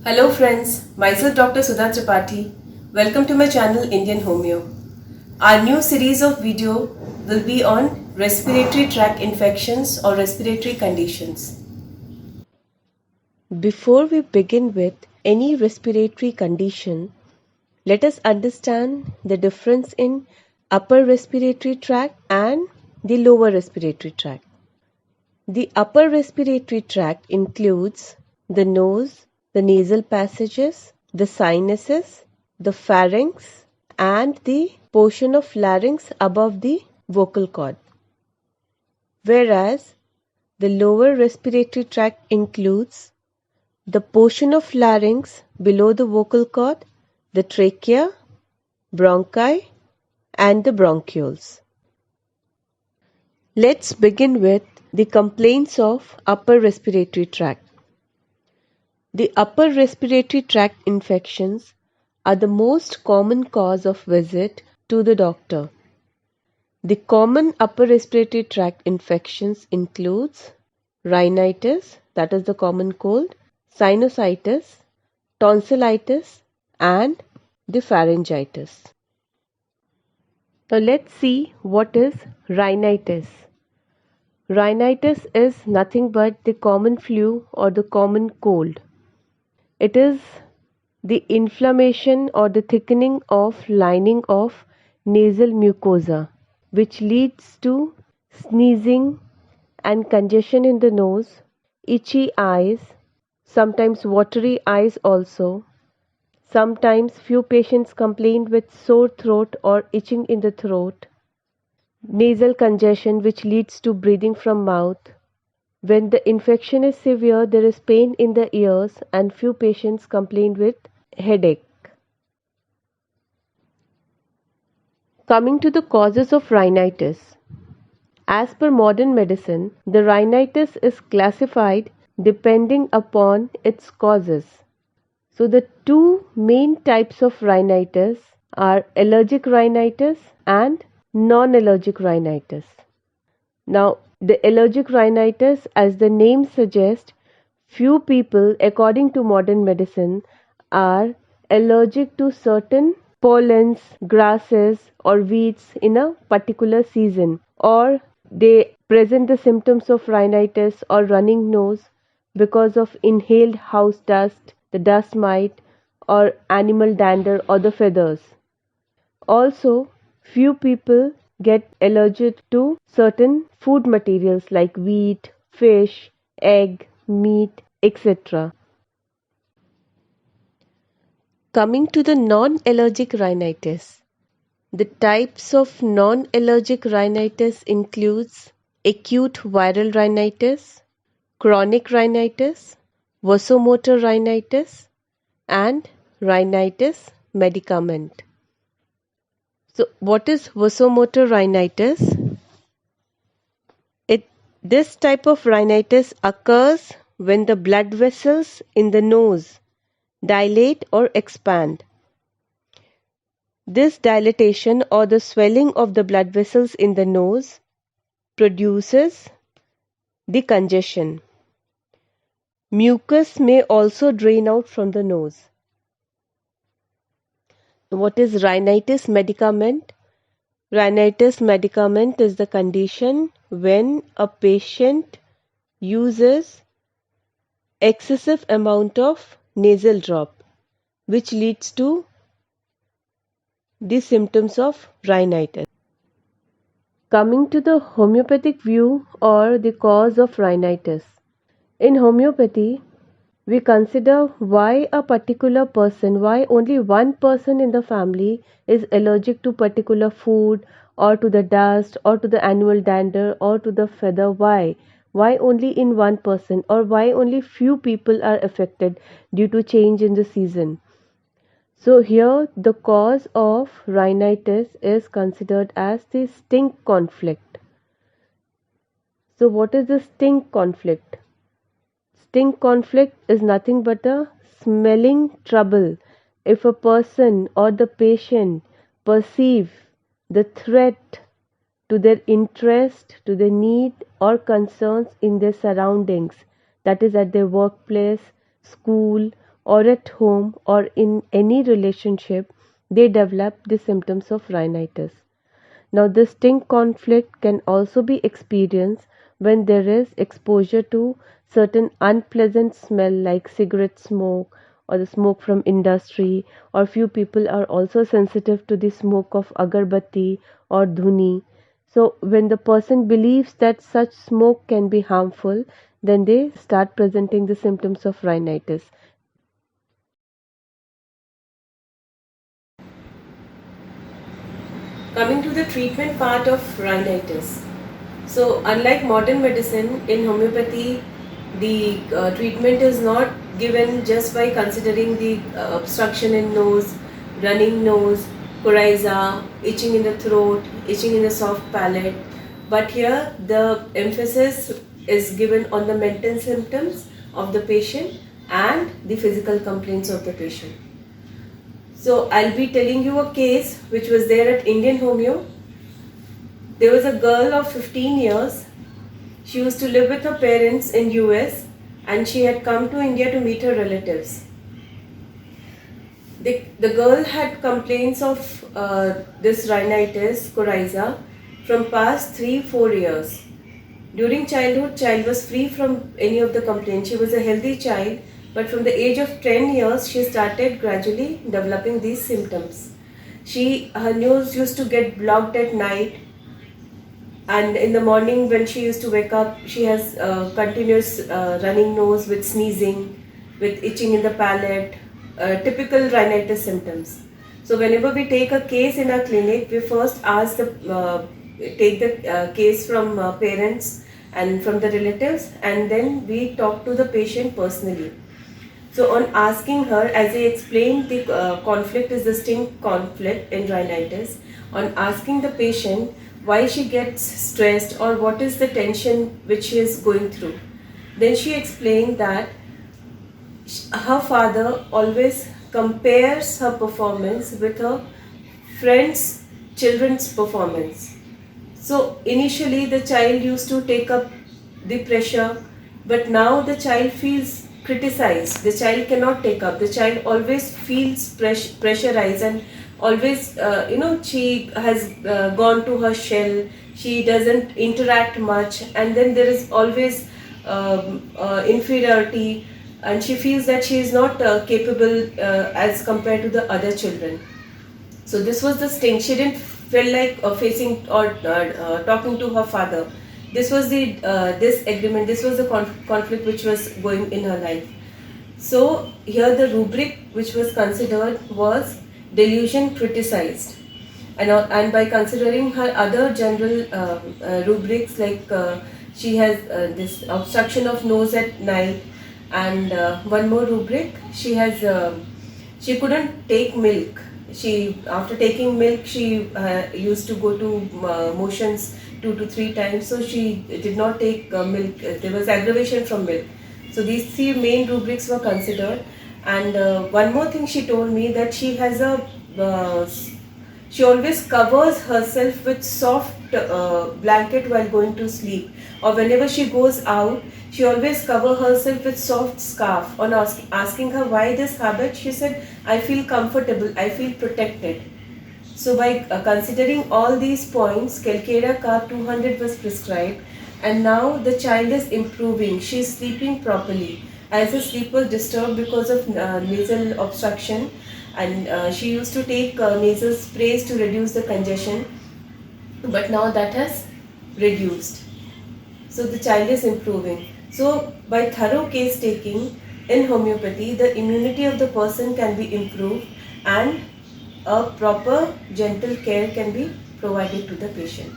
Hello friends, myself Dr. Sudha Tripathi. Welcome to my channel Indian Homeo. Our new series of video will be on respiratory tract infections or respiratory conditions. Before we begin with any respiratory condition, let us understand the difference in upper respiratory tract and the lower respiratory tract. The upper respiratory tract includes the nose, the nasal passages, the sinuses, the pharynx, and the portion of larynx above the vocal cord. Whereas the lower respiratory tract includes the portion of larynx below the vocal cord, the trachea, bronchi, and the bronchioles. Let's begin with the complaints of upper respiratory tract. The upper respiratory tract infections are the most common cause of visit to the doctor. The common upper respiratory tract infections includes rhinitis, that is the common cold, sinusitis, tonsillitis, and the pharyngitis. Now let's see what is rhinitis. Rhinitis is nothing but the common flu or the common cold. It is the inflammation or the thickening of lining of nasal mucosa, which leads to sneezing and congestion in the nose, itchy eyes, sometimes watery eyes also. Sometimes few patients complain with sore throat or itching in the throat, nasal congestion which leads to breathing from mouth. When the infection is severe, there is pain in the ears and few patients complain with headache. Coming to the causes of rhinitis. As per modern medicine, the rhinitis is classified depending upon its causes. So the two main types of rhinitis are allergic rhinitis and non-allergic rhinitis. Now, the allergic rhinitis, as the name suggests, few people, according to modern medicine, are allergic to certain pollens, grasses, or weeds in a particular season, or they present the symptoms of rhinitis or running nose because of inhaled house dust, the dust mite, or animal dander or the feathers. Also, few people get allergic to certain food materials like wheat, fish, egg, meat, etc. Coming to the non-allergic rhinitis. The types of non-allergic rhinitis includes acute viral rhinitis, chronic rhinitis, vasomotor rhinitis, and rhinitis medicament. So, what is vasomotor rhinitis? This type of rhinitis occurs when the blood vessels in the nose dilate or expand. This dilatation or the swelling of the blood vessels in the nose produces the congestion. Mucus may also drain out from the nose. What is rhinitis medicament? Rhinitis medicament is the condition when a patient uses excessive amount of nasal drop, which leads to the symptoms of rhinitis. Coming to the homeopathic view or the cause of rhinitis. In homeopathy, we consider why a particular person, why only one person in the family is allergic to particular food or to the dust or to the animal dander or to the feather. Why only in one person, or why only few people are affected due to change in the season. So here the cause of rhinitis is considered as the stink conflict. So what is the stink conflict? Stink conflict is nothing but a smelling trouble. If a person or the patient perceive the threat to their interest, to their need or concerns in their surroundings, that is at their workplace, school, or at home or in any relationship, they develop the symptoms of rhinitis. Now, this stink conflict can also be experienced when there is exposure to certain unpleasant smell like cigarette smoke or the smoke from industry, or few people are also sensitive to the smoke of agarbatti or dhuni. So, when the person believes that such smoke can be harmful, then they start presenting the symptoms of rhinitis. Coming to the treatment part of rhinitis. So, unlike modern medicine, in homeopathy, the treatment is not given just by considering the obstruction in nose, running nose, coryza, itching in the throat, itching in the soft palate. But here, the emphasis is given on the mental symptoms of the patient and the physical complaints of the patient. So I'll be telling you a case which was there at Indian Homeo. There was a girl of 15 years. She used to live with her parents in US and she had come to India to meet her relatives. The girl had complaints of this rhinitis, coryza, from past 3-4 years. During childhood, child was free from any of the complaints. She was a healthy child, but from the age of 10 years, she started gradually developing these symptoms. Her nose used to get blocked at night, and in the morning when she used to wake up, she has continuous running nose with sneezing, with itching in the palate, typical rhinitis symptoms. So whenever we take a case in our clinic, we first take the case from parents and from the relatives, and then we talk to the patient personally. So on asking her, as I explained, the conflict is the stink conflict in rhinitis. On asking the patient why she gets stressed or what is the tension which she is going through, then she explained that her father always compares her performance with her friends' children's performance. So initially the child used to take up the pressure, but now the child feels criticized. The child cannot take up. The child always feels pressurized and always, she has gone to her shell. She doesn't interact much, and then there is always inferiority, and she feels that she is not capable as compared to the other children. So this was the sting. She didn't feel like facing or talking to her father. This was the disagreement. This was the conflict which was going in her life. So here the rubric which was considered was delusion criticized, and by considering her other general rubrics like she has this obstruction of nose at night, and one more rubric, she couldn't take milk. After taking milk, she used to go to motions 2 to 3 times, so she did not take milk. There was aggravation from milk. So these 3 main rubrics were considered. And one more thing she told me, that she has she always covers herself with soft blanket while going to sleep, or whenever she goes out, she always covers herself with soft scarf. On asking her why this habit, she said, I feel comfortable, I feel protected. So by considering all these points, Calcarea Carb 200 was prescribed, and now the child is improving. She is sleeping properly. As her sleep was disturbed because of nasal obstruction, and she used to take nasal sprays to reduce the congestion, but now that has reduced. So the child is improving. So by thorough case taking in homeopathy, the immunity of the person can be improved and a proper gentle care can be provided to the patient.